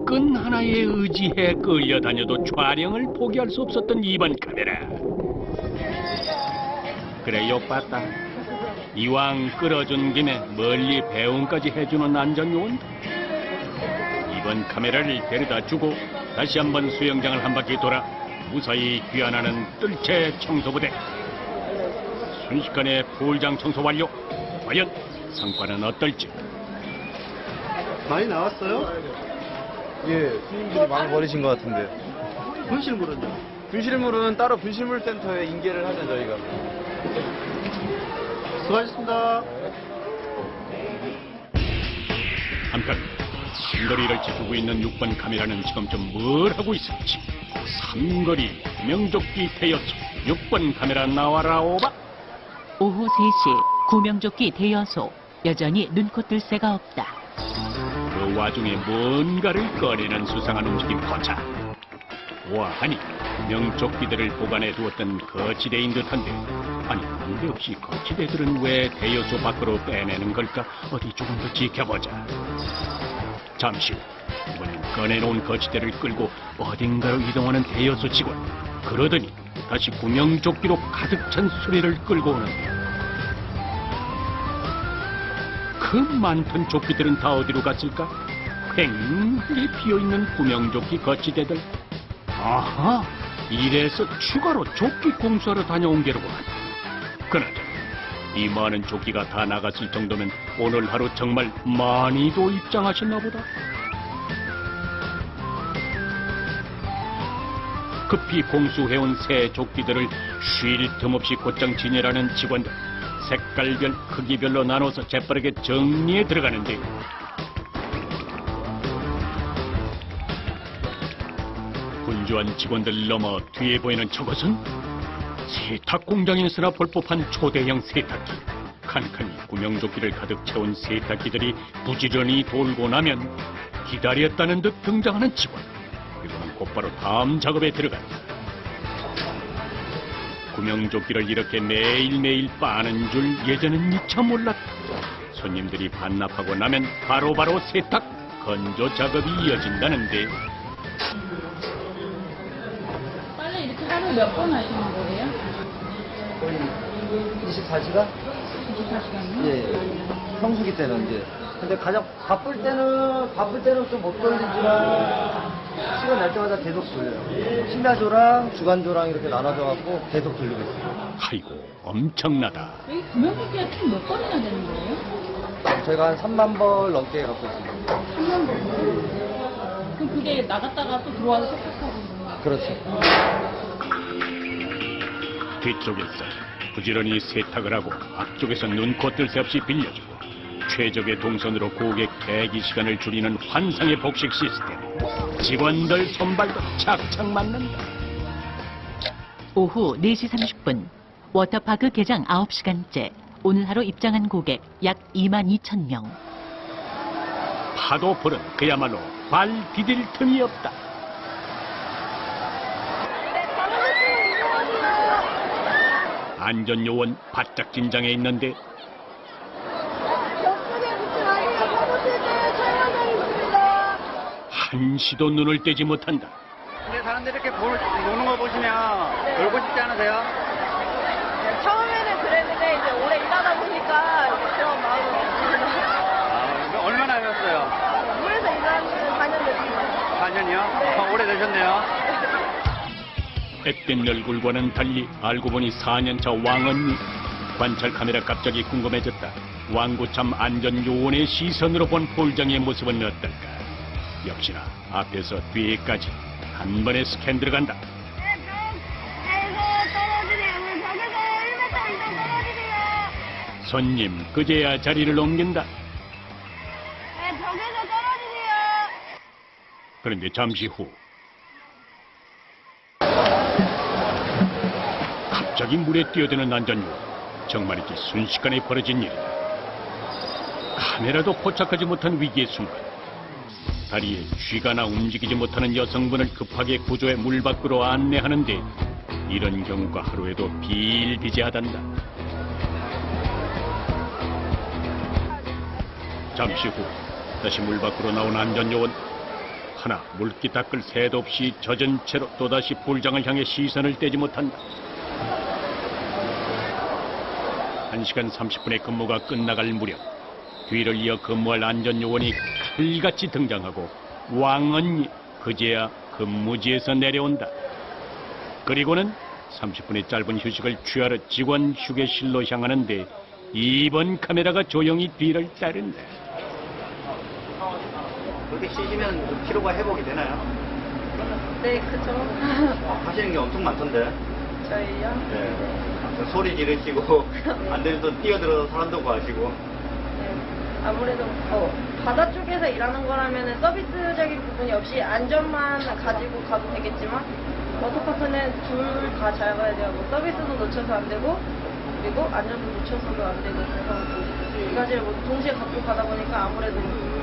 끈 하나에 의지해 끌려다녀도 촬영을 포기할 수 없었던 이번 카메라. 그래요, 봤다. 이왕 끌어준 김에 멀리 배웅까지 해주는 안전요원. 이번 카메라를 데려다 주고 다시 한번 수영장을 한 바퀴 돌아 무사히 귀환하는 뜰채 청소부대. 순식간에 폴장 청소 완료. 과연 성과는 어떨지. 많이 나왔어요? 예, 손님들이 많이 버리신 것 같은데. 분실물은요? 분실물은 따로 분실물센터에 인계를 하죠, 저희가. 수고하셨습니다. 한편 삼거리를 지키고 있는 6번 카메라는 지금쯤 뭘 하고 있을지. 삼거리 구명조끼 대여소 6번 카메라 나와라 오바. 오후 3시 구명조끼 대여소. 여전히 눈코 뜰 새가 없다. 그 와중에 뭔가를 꺼내는 수상한 움직임 포착. 와하니 구명조끼들을 보관해 두었던 거치대인 듯한데, 아니 난데없이 거치대들은 왜 대여소 밖으로 빼내는 걸까? 어디 조금 더 지켜보자. 잠시 후 이번엔 꺼내놓은 거치대를 끌고 어딘가로 이동하는 대여소 직원. 그러더니 다시 구명조끼로 가득 찬 수레를 끌고 오는데, 그 많던 조끼들은 다 어디로 갔을까? 휑하게 비어있는 구명조끼 거치대들. 아하, 이래서 추가로 조끼 공수하러 다녀온 게로구만. 그나저나 이 많은 조끼가 다 나갔을 정도면 오늘 하루 정말 많이도 입장하셨나 보다. 급히 공수해온 새 조끼들을 쉴 틈 없이 곧장 진열하는 직원들. 색깔별, 크기별로 나눠서 재빠르게 정리에 들어가는데, 분주한 직원들 넘어 뒤에 보이는 저것은 세탁 공장에서나 볼 법한 초대형 세탁기. 칸칸이 구명조끼를 가득 채운 세탁기들이 부지런히 돌고 나면 기다렸다는 듯 등장하는 직원. 그리고는 곧바로 다음 작업에 들어간다. 구명조끼를 이렇게 매일매일 빠는 줄 예전엔 미처 몰랐다. 손님들이 반납하고 나면 바로바로 세탁, 건조 작업이 이어진다는데, 빨래 이렇게 하루에 몇 번 하시는 거예요? 거의 24시간? 24시간이요? 예. 평소기 때는 이제. 근데 가장 바쁠 때는 좀 못 돌리지만, 시간 날 때마다 계속 돌려요. 심야조랑 주간조랑 이렇게 나눠져갖고 계속 돌리고 있어요. 아이고 엄청나다. 여기 구명조끼가 총 몇 번이나 되는 거예요? 저희가 한 3만 벌 넘게 갖고 있습니다. 3만 번. 그럼 그게 나갔다가 또 들어와서 세탁하고 있는 거예요? 그렇죠. 뒤쪽에서 부지런히 세탁을 하고 앞쪽에서 눈코 뜰 새 없이 빌려주고, 최적의 동선으로 고객 대기 시간을 줄이는 환상의 복식 시스템. 직원들 손발도 착착 맞는다. 오후 4시 30분. 워터파크 개장 9시간째. 오늘 하루 입장한 고객 약 22,000명. 파도풀은 그야말로 발 디딜 틈이 없다. 안전요원 바짝 긴장해 있는데, 한시도 눈을 떼지 못한다. 근데 사람들이 이렇게 노는 거 보시면 놀고 싶지 않으세요? 처음에는 그랬는데 이제 오래 일하다 보니까 그런 마음이 아, 얼마나 하셨어요? 물에서 일하는 4년 됐어요. 4년이요? 오래되셨네요. 앳된 얼굴과는 달리 알고 보니 4년차 왕언니. 관찰 카메라 갑자기 궁금해졌다. 왕구참 안전요원의 시선으로 본 폴장의 모습은 어떨까? 역시나 앞에서 뒤에까지 한 번에 스캔 들어간다. 손님 그제야 자리를 옮긴다. 저기서 떨어지세요. 그런데 잠시 후 갑자기 물에 뛰어드는 난전요. 정말이지 순식간에 벌어진 일이다. 카메라도 포착하지 못한 위기의 순간 다리에 쥐가나 움직이지 못하는 여성분을 급하게 구조해 물 밖으로 안내하는데 이런 경우가 하루에도 비일비재하단다. 잠시 후 다시 물 밖으로 나온 안전요원. 하나 물기 닦을 새도 없이 젖은 채로 또다시 불장을 향해 시선을 떼지 못한다. 1시간 30분의 근무가 끝나갈 무렵 뒤를 이어 근무할 안전요원이 칼같이 등장하고 왕언니 그제야 근무지에서 내려온다. 그리고는 30분의 짧은 휴식을 취하러 직원 휴게실로 향하는데 이번 카메라가 조용히 뒤를 따른다. 그렇게 쉬시면 좀 피로가 회복이 되나요? 네, 그죠. 하시는 게 엄청 많던데. 저희요? 네. 소리 지르시고 안 되면 또 뛰어들어서 사람도 구하시고. 네. 아무래도 바다 쪽에서 일하는 거라면 서비스적인 부분이 없이 안전만 가지고 가도 되겠지만 워터파크는 둘 다 잘 가야 돼요. 뭐 서비스도 놓쳐서 안 되고 그리고 안전도 놓쳐서도 안 되고 그래서 이 가지를 뭐 동시에 갖고 가다 보니까 아무래도 좀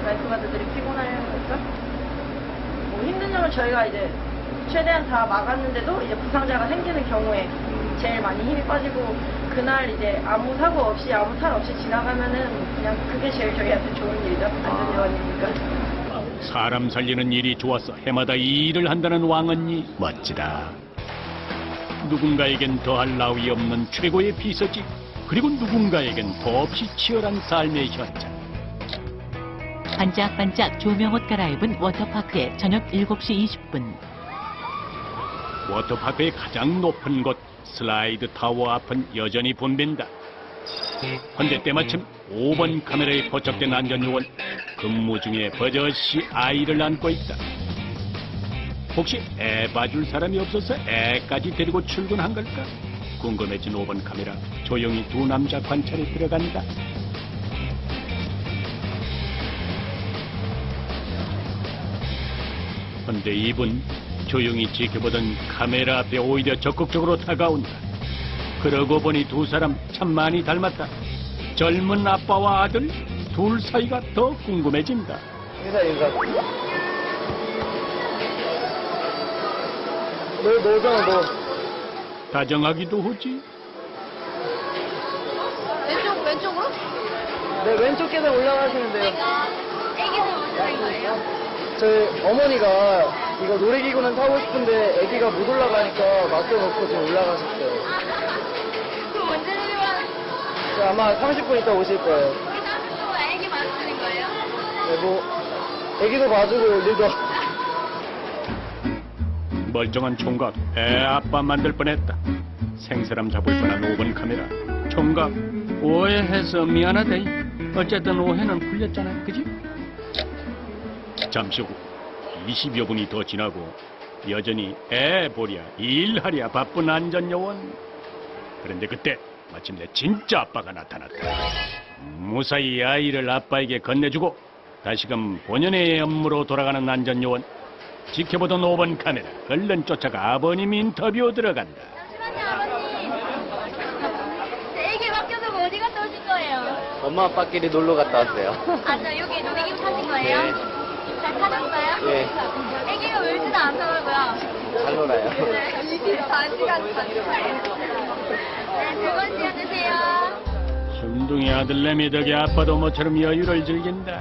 라이프가드들이 피곤하니까 뭐 힘든 점은 저희가 이제 최대한 다 막았는데도 이제 부상자가 생기는 경우에 제일 많이 힘이 빠지고 그날 이제 아무 사고 없이 아무 탈 없이 지나가면은 그냥 그게 제일 저희한테 좋은 일이죠. 안전요원이니까. 사람 살리는 일이 좋아서 해마다 이 일을 한다는 왕언니 멋지다. 누군가에겐 더할 나위 없는 최고의 비서지. 그리고 누군가에겐 더없이 치열한 삶의 현장. 반짝반짝 조명옷 갈아입은 워터파크의 저녁 7시 20분. 워터파크의 가장 높은 곳 슬라이드 타워 앞은 여전히 붐빈다. 헌데 때마침 5번 카메라에 포착된 안전요원 근무 중에 버젓이 아이를 안고 있다. 혹시 애 봐줄 사람이 없어서 애까지 데리고 출근한 걸까? 궁금해진 5번 카메라 조용히 두 남자 관찰에 들어간다. 헌데 이분 조용히 지켜보던 카메라 앞에 오히려 적극적으로 다가온다. 그러고 보니 두 사람 참 많이 닮았다. 젊은 아빠와 아들 둘 사이가 더 궁금해진다. 인사. 너잖아. 다정하기도 하지. 왼쪽으로? 네, 왼쪽 계단 올라가시면 돼요. 애기들 오시는 거예요? 저희 어머니가 이거 놀이기구는 타고 싶은데 애기가 못 올라가니까 맡겨놓고 지금 올라가셨어요. 그럼 언제 내려가는 네, 아마 30분 있다 오실 거예요. 30분 동안 애기 맞추는 거예요? 네, 뭐 애기도 봐주고 우리도. 멀쩡한 총각 애 아빠 만들 뻔했다. 생사람 잡을 뻔한 5번 카메라. 총각 오해해서 미안하대. 어쨌든 오해는 풀렸잖아, 그지? 잠시 후 20여 분이 더 지나고 여전히 애 보랴 일하랴 바쁜 안전요원. 그런데 그때 마침내 진짜 아빠가 나타났다. 무사히 아이를 아빠에게 건네주고 다시금 본연의 업무로 돌아가는 안전요원. 지켜보던 5번 카메라 얼른 쫓아가 아버님 인터뷰 들어간다. 잠시만요, 아버님. 애기 맡겨두고 어디 갔다 오신 거예요? 엄마 아빠끼리 놀러 갔다 왔어요. 아, 여기 놀이기구 타신 거예요? 네. 잘 타셨어요? 네. 애기가 왜 이렇게 안 타더라고요? 잘 놀아요. 네, 24시간 타셨어요. 네, 즐거운 시간 되세요. 순둥이 아들내미 덕에 아빠도 모처럼 여유를 즐긴다.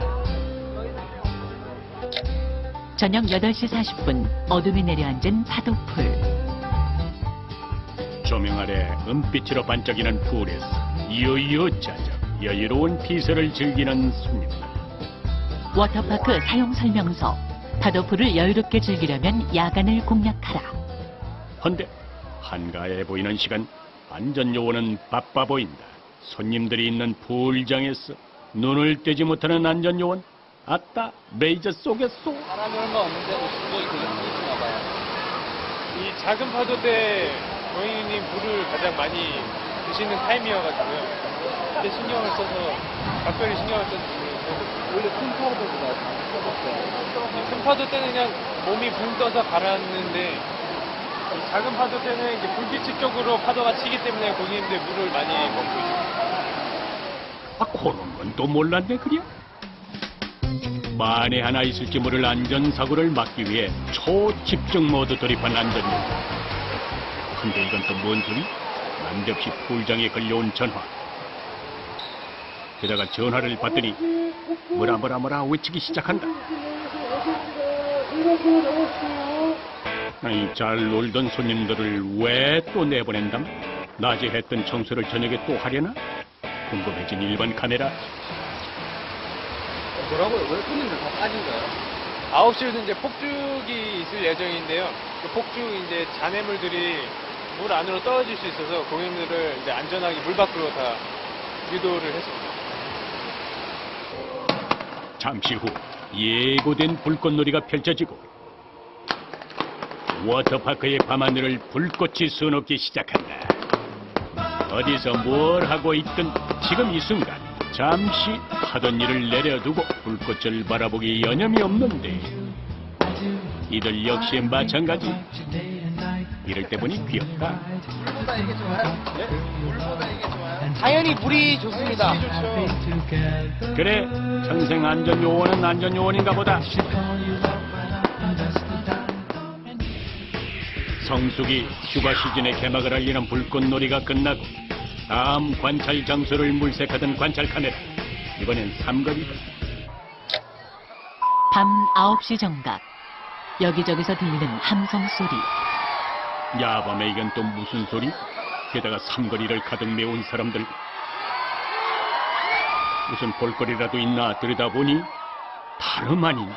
저녁 8시 40분 어둠이 내려앉은 파도풀. 조명 아래 은빛으로 반짝이는 풀에서 유유자적 여유로운 피서를 즐기는 손님들. 워터파크 사용 설명서. 파도풀을 여유롭게 즐기려면 야간을 공략하라. 헌데 한가해 보이는 시간 안전요원은 바빠 보인다. 손님들이 있는 풀장에서 눈을 떼지 못하는 안전요원. 아따 레이저 쏘겠소. 사람이 얼마 없는데도 충분히 되게 힘드시나 봐요. 이 작은 파도 때 고객님 물을 가장 많이 드시는 타임이어가지고요. 그때 신경을 써서 각별히 신경을 써서 원래 큰 파도보다 큰 파도 때는 그냥 몸이 붕 떠서 가라앉는데 이 작은 파도 때는 이제 불규칙 쪽으로 파도가 치기 때문에 고객님들 물을 많이 먹고 있습니다. 아, 그런 건 또 몰랐네, 그려? 만에 하나 있을지 모를 안전사고를 막기 위해 초집중 모드 돌입한 안전요원. 근데 이건 또 뭔 소리? 난데없이 풀장에 걸려온 전화. 게다가 전화를 받더니 뭐라 외치기 시작한다. 아니, 잘 놀던 손님들을 왜 또 내보낸담? 낮에 했던 청소를 저녁에 또 하려나? 궁금해진 일반 카메라. 뭐라고요? 왜 손님들 다 빠진가요? 9시에도 이제 폭죽이 있을 예정인데요. 그 폭죽 이제 잔해물들이 물 안으로 떨어질 수 있어서 고객님들을 이제 안전하게 물 밖으로 다 유도를 했습니다. 잠시 후 예고된 불꽃놀이가 펼쳐지고 워터파크의 밤하늘을 불꽃이 수놓기 시작한다. 어디서 뭘 하고 있든 지금 이 순간 잠시 하던 일을 내려두고 불꽃을 바라보기 여념이 없는데 이들 역시 마찬가지. 이럴 때 보니 귀엽다. 물보다 이게 좋아요? 네? 물보다 이게 좋아요? 당연히 물이 좋습니다. 그래, 평생 안전요원은 안전요원인가 보다. 성수기 휴가 시즌에 개막을 알리는 불꽃놀이가 끝나고 다음 관찰 장소를 물색하던 관찰 카메라. 이번엔 삼거리다. 밤 9시 정각. 여기저기서 들리는 함성 소리. 야밤에 이건 또 무슨 소리? 게다가 삼거리를 가득 메운 사람들. 무슨 볼거리라도 있나 들여다보니 다름 아닌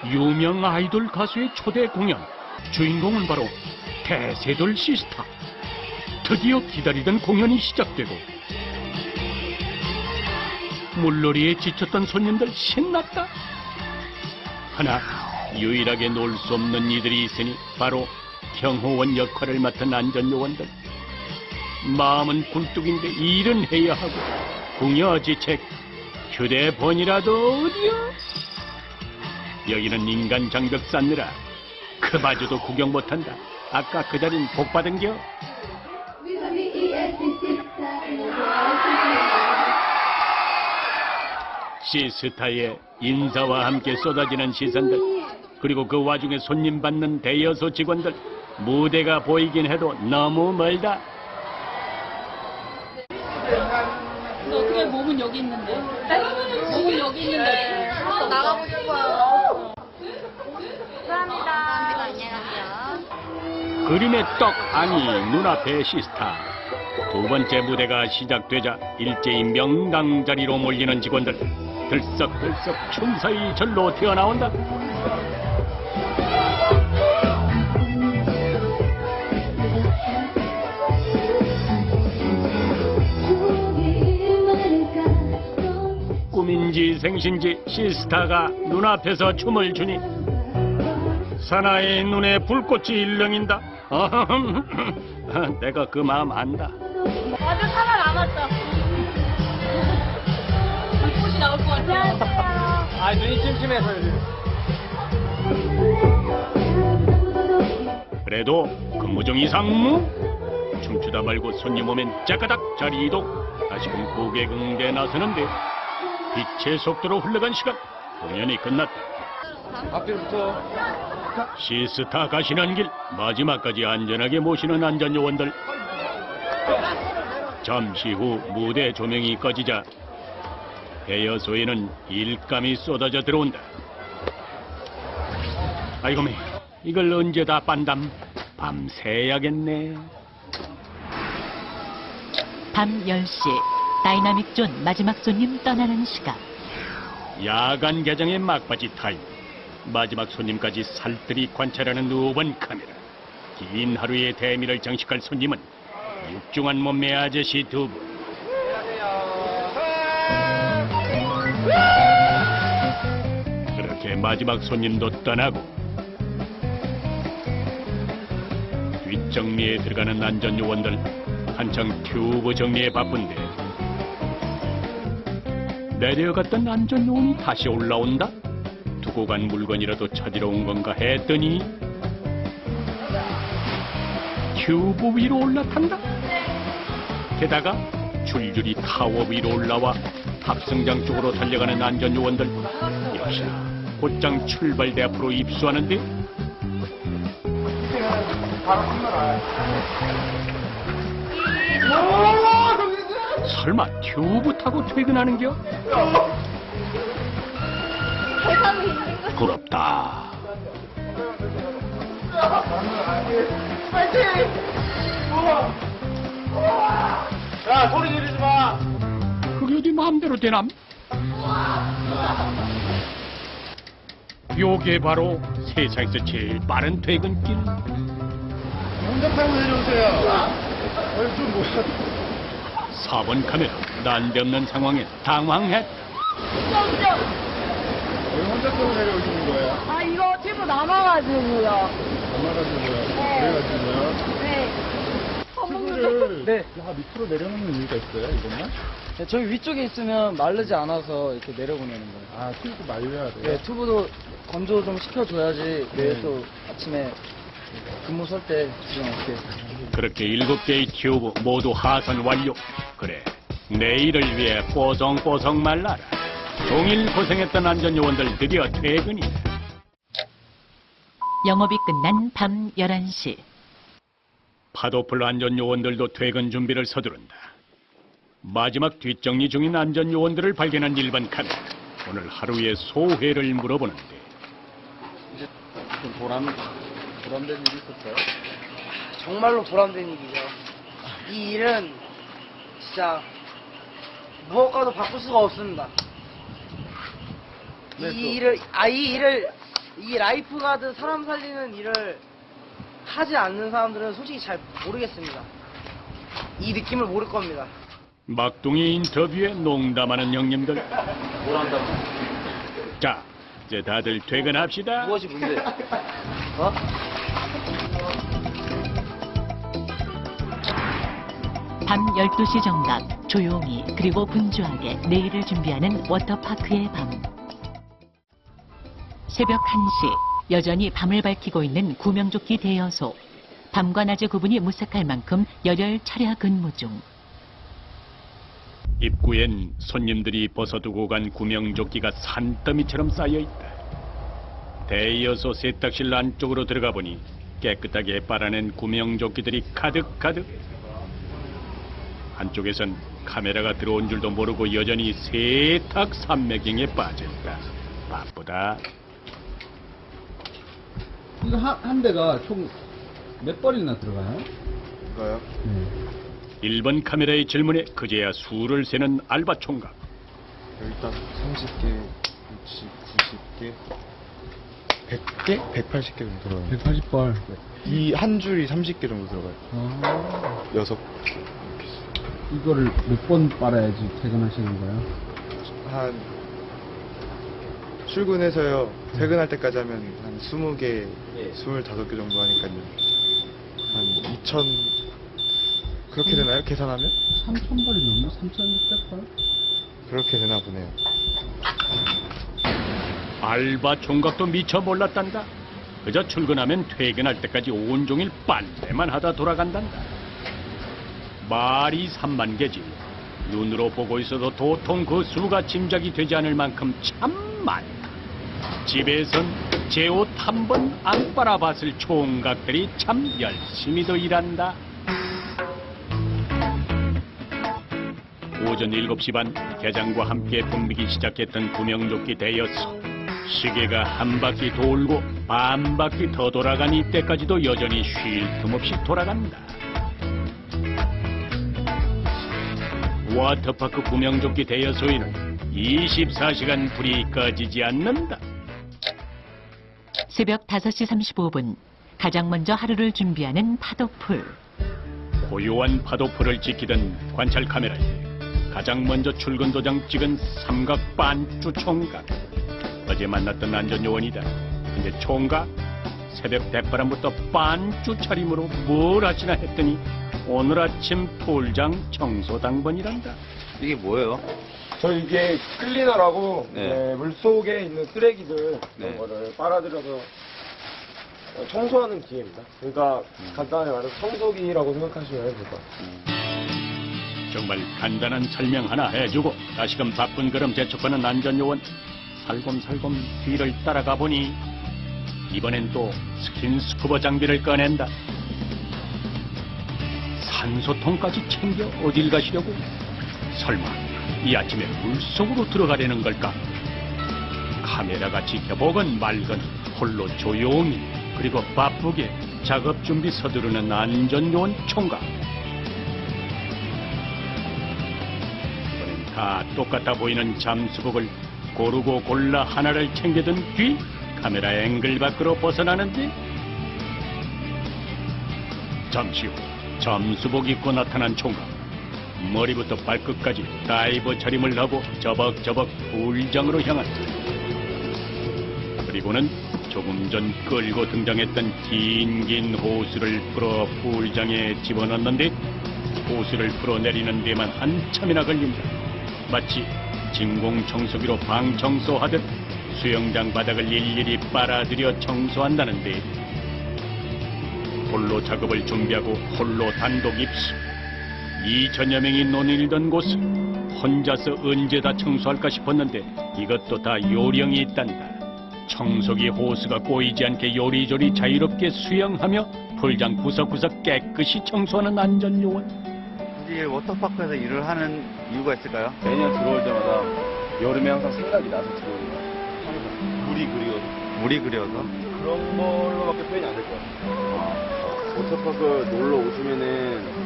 유명 아이돌 가수의 초대 공연. 주인공은 바로 대세돌 시스타. 드디어 기다리던 공연이 시작되고 물놀이에 지쳤던 손님들 신났다. 하나 유일하게 놀 수 없는 이들이 있으니 바로 경호원 역할을 맡은 안전요원들. 마음은 굴뚝인데 일은 해야 하고 궁여지책 휴대폰이라도 어디야? 여기는 인간 장벽 쌓느라 그마저도 구경 못한다. 아까 그 자린 복 받은겨? 시스타의 인사와 함께 쏟아지는 시선들, 그리고 그 와중에 손님 받는 대여소 직원들. 무대가 보이긴 해도 너무 멀다. 근데 어떻게 몸은 여기 있는데? 몸은 여기 있는데. 나가고 싶어요. 감사합니다. 안녕하세요. 그림의 떡 아니 눈앞의 시스타. 두 번째 무대가 시작되자 일제히 명당 자리로 몰리는 직원들. 들썩들썩 춤사위 절로 튀어나온다. 꿈인지 생신지 시스타가 눈앞에서 춤을 추니 사나이의 눈에 불꽃이 일렁인다. 내가 그 마음 안다. 아주 살아남았다. 불꽃이 나올 것 같아요. 아, 눈이 찜찜해서. 그래도 근무 중 이상무? 춤추다 말고 손님 오면 짜까닥 자리 이동. 다시금 고객 응대 나서는데 빛의 속도로 흘러간 시간. 공연이 끝났다. 앞뒤부터. 시스타 가시는 길 마지막까지 안전하게 모시는 안전요원들. 잠시 후 무대 조명이 꺼지자 대여소에는 일감이 쏟아져 들어온다. 아이고 매, 이걸 언제 다 빤담? 밤새야겠네. 밤 10시. 다이나믹 존 마지막 손님 떠나는 시간. 야간 개장의 막바지 타임. 마지막 손님까지 살뜰히 관찰하는 누번 카메라. 긴 하루의 대미를 장식할 손님은 육중한 몸매 아저씨 두 분. 그렇게 마지막 손님도 떠나고 뒷정리에 들어가는 안전요원들. 한창 튜브 정리에 바쁜데 내려갔던 안전요원이 다시 올라온다? 두고 간 물건이라도 찾으러 온 건가 했더니 튜브 위로 올라탄다? 게다가 줄줄이 타워 위로 올라와 탑승장 쪽으로 달려가는 안전요원들. 역시나 곧장 출발대 앞으로 입수하는데 설마 튜브 타고 퇴근하는겨? 부럽다. 야, 소리 지르지 마! 그게 어디 마음대로 되남? 요게 바로 세상에서 제일 빠른 퇴근길. 혼자 타고 내려오세요. 아니, 좀 뭐야. 4번 카메라 난데없는 상황에 당황했다. 왜 혼자 타고 내려오시는 거예요? 아, 이거 튜브 남아가지고요. 남아가지고요. 네. 그래가지고요. 네. 튜브를 네. 다 밑으로 내려놓는 이유가 있어요, 이것만? 저기 위쪽에 있으면 마르지 않아서 이렇게 내려보내는 거예요. 아, 튜브 말려야 돼요? 네, 튜브도 건조 좀 시켜줘야지 내일 또 아침에 근무 설 때 지금 어떻게. 그렇게 7개의 튜브 모두 하선 완료. 그래, 내일을 위해 뽀송뽀송 말라라. 종일 고생했던 안전요원들 드디어 퇴근이다. 영업이 끝난 밤 11시. 파도풀 안전요원들도 퇴근 준비를 서두른다. 마지막 뒷정리 중인 안전요원들을 발견한 일반 카메라. 오늘 하루의 소회를 물어보는데 이제 좀 보람된 일이 있었어요? 정말로 보람된 일이죠. 이 일은 진짜 무엇과도 바꿀 수가 없습니다. 이 라이프가드 사람 살리는 일을 하지 않는 사람들은 솔직히 잘 모르겠습니다. 이 느낌을 모를 겁니다. 막둥이 인터뷰에 농담하는 형님들. 뭘 한다고? 자, 이제 다들 퇴근합시다. 무엇이 문제? 어? 밤 12시 정각 조용히 그리고 분주하게 내일을 준비하는 워터파크의 밤. 새벽 1시 여전히 밤을 밝히고 있는 구명조끼 대여소. 밤과 낮의 구분이 무색할 만큼 열혈 철야 근무 중. 입구엔 손님들이 벗어두고 간 구명조끼가 산더미처럼 쌓여있다. 대여소 세탁실 안쪽으로 들어가 보니 깨끗하게 빨아낸 구명조끼들이 가득가득. 한쪽에선 카메라가 들어온 줄도 모르고 여전히 세탁 산매경에 빠졌다. 바쁘다. 이거 한 대가 총 몇 벌이나 들어가요? 이거요? 네. 1번 카메라의 질문에 그제야 수를 세는 알바 총각. 일단 30개, 60, 90개, 100개? 180개 정도 들어가요. 180벌. 이 한 줄이 30개 정도 들어가요. 아, 6. 이거를 몇 번 빨아야지 퇴근하시는 거예요? 한 출근해서요. 퇴근할 때까지 하면 한 20개, 25개 정도 하니까요. 한 2,000 그렇게 되나요? 계산하면? 3,000벌이 넘나? 3,600벌? 그렇게 되나 보네요. 알바 총각도 미처 몰랐단다. 그저 출근하면 퇴근할 때까지 온종일 빨래만 하다 돌아간단다. 말이 3만 개지. 눈으로 보고 있어도 도통 그 수가 짐작이 되지 않을 만큼 참 많다. 집에선 제 옷 한 번 안 빨아봤을 총각들이 참 열심히도 일한다. 오전 7시 반 개장과 함께 붐비기 시작했던 구명조끼 대여소. 시계가 한 바퀴 돌고 반 바퀴 더 돌아간 이때까지도 여전히 쉴 틈 없이 돌아간다. 워터파크 구명조끼 대여소에는 24시간 불이 꺼지지 않는다. 새벽 5시 35분 가장 먼저 하루를 준비하는 파도풀. 고요한 파도풀을 지키던 관찰 카메라에 가장 먼저 출근 도장 찍은 삼각 반주 총각. 어제 만났던 안전요원이다. 근데 총각 새벽 대바람부터 반주 차림으로 뭘 하시나 했더니 오늘 아침 풀장 청소 당번이란다. 이게 뭐예요? 저 이게 클리너라고 네. 물속에 있는 쓰레기들 네. 이런 거를 빨아들여서 청소하는 기계입니다. 그러니까 간단하게 말해서 청소기라고 생각하시면 될 것 같아요. 정말 간단한 설명 하나 해주고 다시금 바쁜 걸음 재촉하는 안전요원. 살곰살곰 뒤를 따라가 보니 이번엔 또 스킨스쿠버 장비를 꺼낸다. 산소통까지 챙겨 어딜 가시려고? 설마 이 아침에 물속으로 들어가려는 걸까? 카메라가 지켜보건 말건 홀로 조용히 그리고 바쁘게 작업 준비 서두르는 안전요원 총각. 이번엔 다 똑같아 보이는 잠수복을 고르고 골라 하나를 챙겨든 뒤 카메라 앵글 밖으로 벗어나는데 잠시 후 잠수복 입고 나타난 총각. 머리부터 발끝까지 다이버 차림을 하고 저벅저벅 풀장으로 향한다. 그리고는 조금 전 끌고 등장했던 긴 호스를 풀어 풀장에 집어넣는데 호스를 풀어내리는 데만 한참이나 걸린다. 마치 진공청소기로 방 청소하듯 수영장 바닥을 일일이 빨아들여 청소한다는데 홀로 작업을 준비하고 홀로 단독 입수. 2천여 명이 논일던 곳 혼자서 언제 다 청소할까 싶었는데 이것도 다 요령이 있단다. 청소기 호스가 꼬이지 않게 요리조리 자유롭게 수영하며 풀장 구석구석 깨끗이 청소하는 안전요원. 굳이 워터파크에서 일을 하는 이유가 있을까요? 매년 들어올 때마다 여름에 항상 생각이 나서 들어오는 것 같아요. 항상 물이 그리워서. 물이 그려서? 그런 걸로밖에 표현이 안 될 것 같아요. 워터파크 놀러 오시면은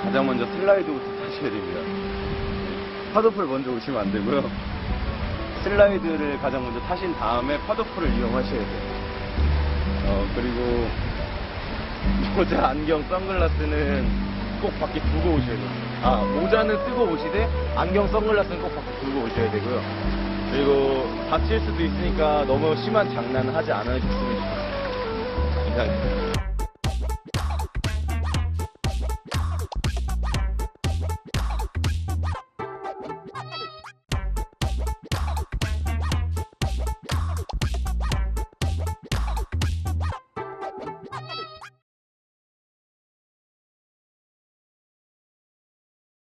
가장 먼저 슬라이드부터 타셔야 됩니다. 파도풀 먼저 오시면 안 되고요. 슬라이드를 가장 먼저 타신 다음에 파도풀을 이용하셔야 돼요. 그리고 모자, 안경, 선글라스는 꼭 밖에 두고 오셔야 돼요. 모자는 쓰고 오시되 안경, 선글라스는 꼭 밖에 두고 오셔야 되고요. 그리고 다칠 수도 있으니까 너무 심한 장난을 하지 않으셨으면 좋겠어요. 이상입니다.